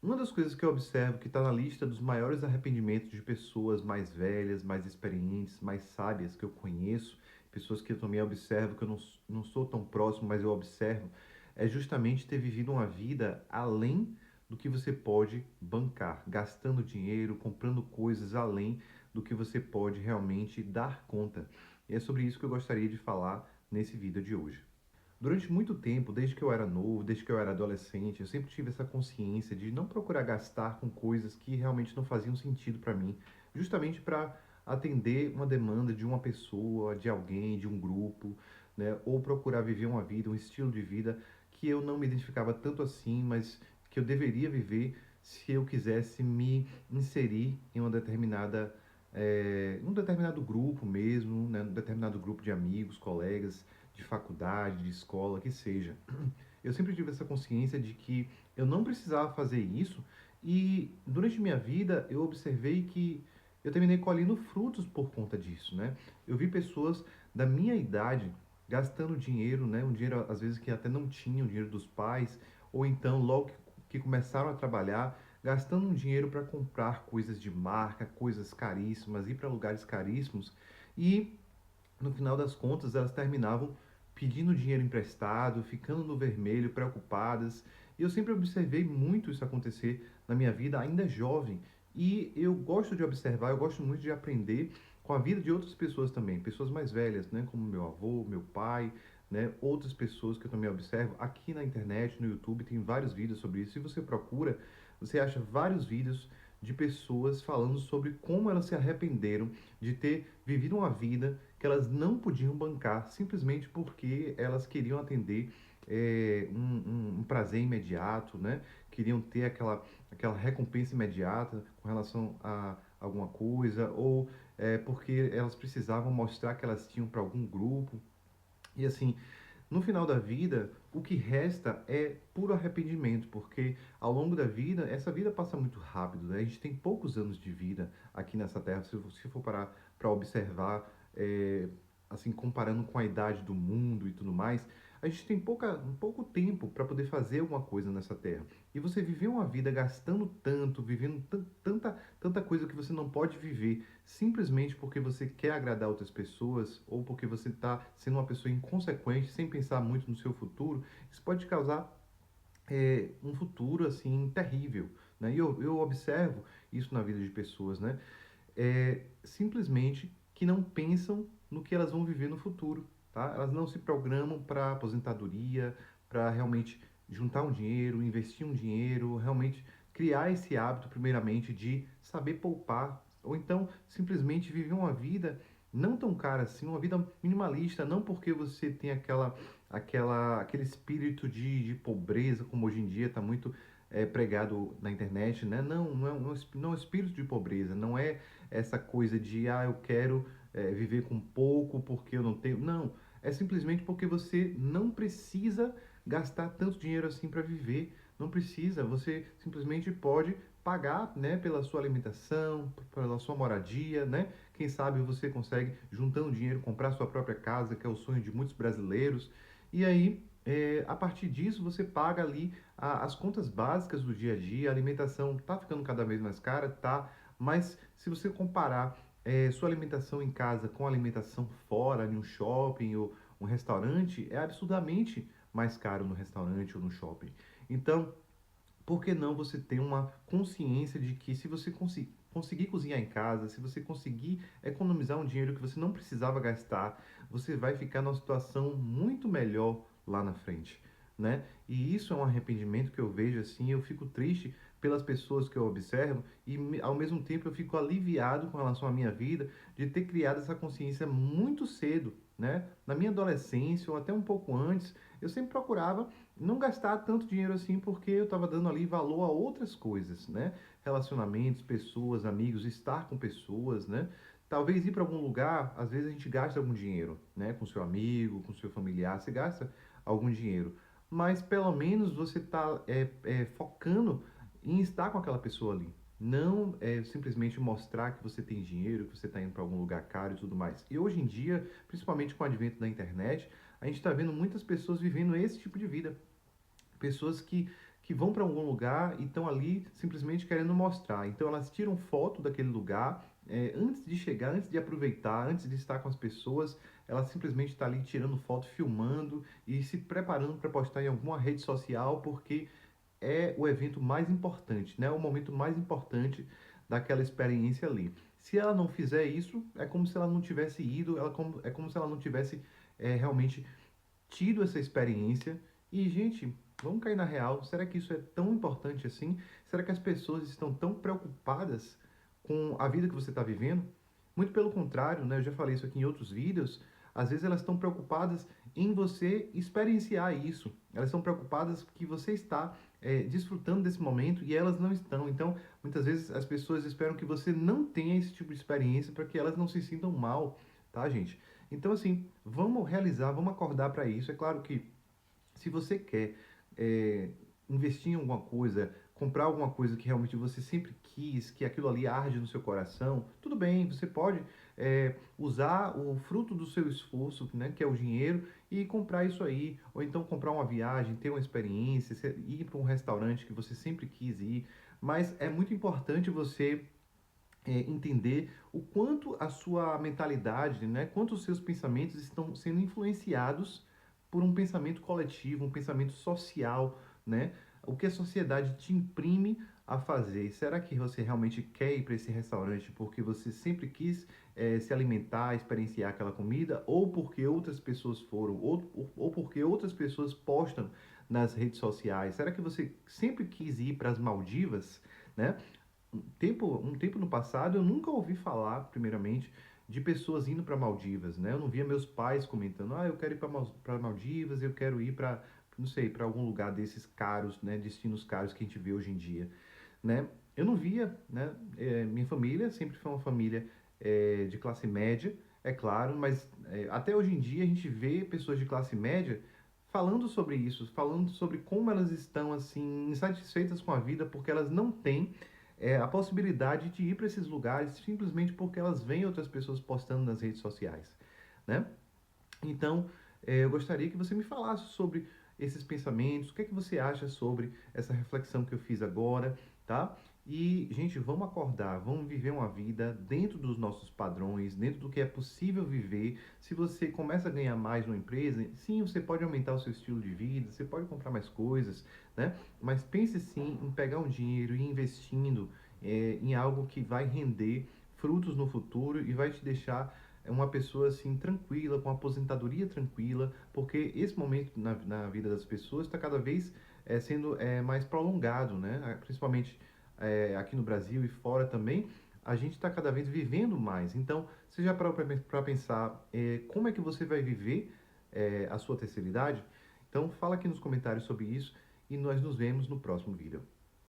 Uma das coisas que eu observo que está na lista dos maiores arrependimentos de pessoas mais velhas, mais experientes, mais sábias que eu conheço, pessoas que eu também observo, que eu não sou tão próximo, mas eu observo, é justamente ter vivido uma vida além do que você pode bancar, gastando dinheiro, comprando coisas além do que você pode realmente dar conta. E é sobre isso que eu gostaria de falar nesse vídeo de hoje. Durante muito tempo, desde que eu era novo, desde que eu era adolescente, eu sempre tive essa consciência de não procurar gastar com coisas que realmente não faziam sentido para mim, justamente para atender uma demanda de uma pessoa, de alguém, de um grupo, né? Ou procurar viver uma vida, um estilo de vida que eu não me identificava tanto assim, mas que eu deveria viver se eu quisesse me inserir em uma determinada, um determinado grupo mesmo, né? Um determinado grupo de amigos, colegas de faculdade, de escola, que seja. Eu sempre tive essa consciência de que eu não precisava fazer isso e durante minha vida eu observei que eu terminei colhendo frutos por conta disso, né? Eu vi pessoas da minha idade gastando dinheiro, né? Um dinheiro às vezes que até não tinham, dinheiro dos pais, ou então logo que começaram a trabalhar, gastando um dinheiro para comprar coisas de marca, coisas caríssimas, ir para lugares caríssimos e no final das contas, elas terminavam pedindo dinheiro emprestado, ficando no vermelho, preocupadas. E eu sempre observei muito isso acontecer na minha vida, ainda jovem. E eu gosto de observar, eu gosto muito de aprender com a vida de outras pessoas também, pessoas mais velhas, né, como meu avô, meu pai, né, outras pessoas que eu também observo. Aqui na internet, no YouTube, tem vários vídeos sobre isso. Se você procura, você acha vários vídeos de pessoas falando sobre como elas se arrependeram de ter vivido uma vida que elas não podiam bancar simplesmente porque elas queriam atender um prazer imediato, né? Queriam ter aquela recompensa imediata com relação a alguma coisa, ou porque elas precisavam mostrar que elas tinham para algum grupo. E assim, no final da vida, o que resta é puro arrependimento, porque ao longo da vida, essa vida passa muito rápido, né? A gente tem poucos anos de vida aqui nessa Terra, se você for parar para observar, assim, comparando com a idade do mundo e tudo mais, a gente tem pouco tempo para poder fazer alguma coisa nessa Terra. E você viver uma vida gastando tanto, vivendo tanta coisa que você não pode viver, simplesmente porque você quer agradar outras pessoas ou porque você está sendo uma pessoa inconsequente, sem pensar muito no seu futuro, isso pode causar um futuro assim terrível, né? E eu observo isso na vida de pessoas, né? Simplesmente que não pensam no que elas vão viver no futuro, tá? Elas não se programam para aposentadoria, para realmente juntar um dinheiro, investir um dinheiro, realmente criar esse hábito, primeiramente, de saber poupar, ou então simplesmente viver uma vida não tão cara assim, uma vida minimalista, não porque você tem aquele espírito de pobreza, como hoje em dia está muito pregado na internet, né? Não é um espírito de pobreza, não é essa coisa de, eu quero viver com pouco porque eu não tenho. Não, é simplesmente porque você não precisa gastar tanto dinheiro assim para viver. Não precisa, você simplesmente pode pagar, né, pela sua alimentação, pela sua moradia, né? Quem sabe você consegue, juntando dinheiro, comprar sua própria casa, que é o sonho de muitos brasileiros. E aí, a partir disso, você paga ali as contas básicas do dia a dia. A alimentação está ficando cada vez mais cara, tá? Mas se você comparar sua alimentação em casa com a alimentação fora, em um shopping ou um restaurante, é absurdamente mais caro no restaurante ou no shopping. Então, por que não você ter uma consciência de que se você conseguir cozinhar em casa, se você conseguir economizar um dinheiro que você não precisava gastar, você vai ficar numa situação muito melhor lá na frente, né? E isso é um arrependimento que eu vejo assim, eu fico triste pelas pessoas que eu observo e ao mesmo tempo eu fico aliviado com relação à minha vida de ter criado essa consciência muito cedo, né? Na minha adolescência ou até um pouco antes, eu sempre procurava não gastar tanto dinheiro assim porque eu estava dando ali valor a outras coisas, né? Relacionamentos, pessoas, amigos, estar com pessoas, né? Talvez ir para algum lugar, às vezes a gente gasta algum dinheiro, né? Com seu amigo, com seu familiar, você gasta algum dinheiro. Mas pelo menos você está focando em estar com aquela pessoa ali. Não simplesmente mostrar que você tem dinheiro, que você está indo para algum lugar caro e tudo mais. E hoje em dia, principalmente com o advento da internet, a gente está vendo muitas pessoas vivendo esse tipo de vida. Pessoas que que vão para algum lugar e estão ali simplesmente querendo mostrar. Então elas tiram foto daquele lugar, antes de chegar, antes de aproveitar, antes de estar com as pessoas, ela simplesmente está ali tirando foto, filmando e se preparando para postar em alguma rede social, porque é o evento mais importante, né? O momento mais importante daquela experiência ali. Se ela não fizer isso, é como se ela não tivesse ido, é como se ela não tivesse realmente tido essa experiência. E, gente, vamos cair na real. Será que isso é tão importante assim? Será que as pessoas estão tão preocupadas com a vida que você está vivendo? Muito pelo contrário, né? Eu já falei isso aqui em outros vídeos. Às vezes elas estão preocupadas em você experienciar isso. Elas estão preocupadas que você está desfrutando desse momento e elas não estão. Então, muitas vezes as pessoas esperam que você não tenha esse tipo de experiência para que elas não se sintam mal, tá, gente? Então, assim, vamos realizar, vamos acordar para isso. É claro que se você quer é, investir em alguma coisa, comprar alguma coisa que realmente você sempre quis, que aquilo ali arde no seu coração, tudo bem, você pode usar o fruto do seu esforço, né, que é o dinheiro, e comprar isso aí. Ou então comprar uma viagem, ter uma experiência, ir para um restaurante que você sempre quis ir. Mas é muito importante você entender o quanto a sua mentalidade, né, quanto os seus pensamentos estão sendo influenciados por um pensamento coletivo, um pensamento social, né? O que a sociedade te imprime a fazer. Será que você realmente quer ir para esse restaurante porque você sempre quis se alimentar, experienciar aquela comida, ou porque outras pessoas foram, ou porque outras pessoas postam nas redes sociais? Será que você sempre quis ir para as Maldivas, né? Um tempo no passado, eu nunca ouvi falar, primeiramente, de pessoas indo para Maldivas, né? Eu não via meus pais comentando, eu quero ir para Maldivas, eu quero ir para, não sei, para algum lugar desses caros, né? Destinos caros que a gente vê hoje em dia, né? Eu não via, né? Minha família sempre foi uma família de classe média, é claro, mas até hoje em dia a gente vê pessoas de classe média falando sobre isso, falando sobre como elas estão assim insatisfeitas com a vida porque elas não têm a possibilidade de ir para esses lugares simplesmente porque elas veem outras pessoas postando nas redes sociais, né? Então, eu gostaria que você me falasse sobre esses pensamentos, o que é que você acha sobre essa reflexão que eu fiz agora, tá? E, gente, vamos acordar, vamos viver uma vida dentro dos nossos padrões, dentro do que é possível viver. Se você começa a ganhar mais numa empresa, sim, você pode aumentar o seu estilo de vida, você pode comprar mais coisas, né? Mas pense sim em pegar um dinheiro e ir investindo em algo que vai render frutos no futuro e vai te deixar uma pessoa assim tranquila, com aposentadoria tranquila, porque esse momento na vida das pessoas está cada vez sendo mais prolongado, né? Principalmente aqui no Brasil e fora também, a gente está cada vez vivendo mais. Então, você já parou para pensar como é que você vai viver a sua terceira idade? Então, fala aqui nos comentários sobre isso e nós nos vemos no próximo vídeo.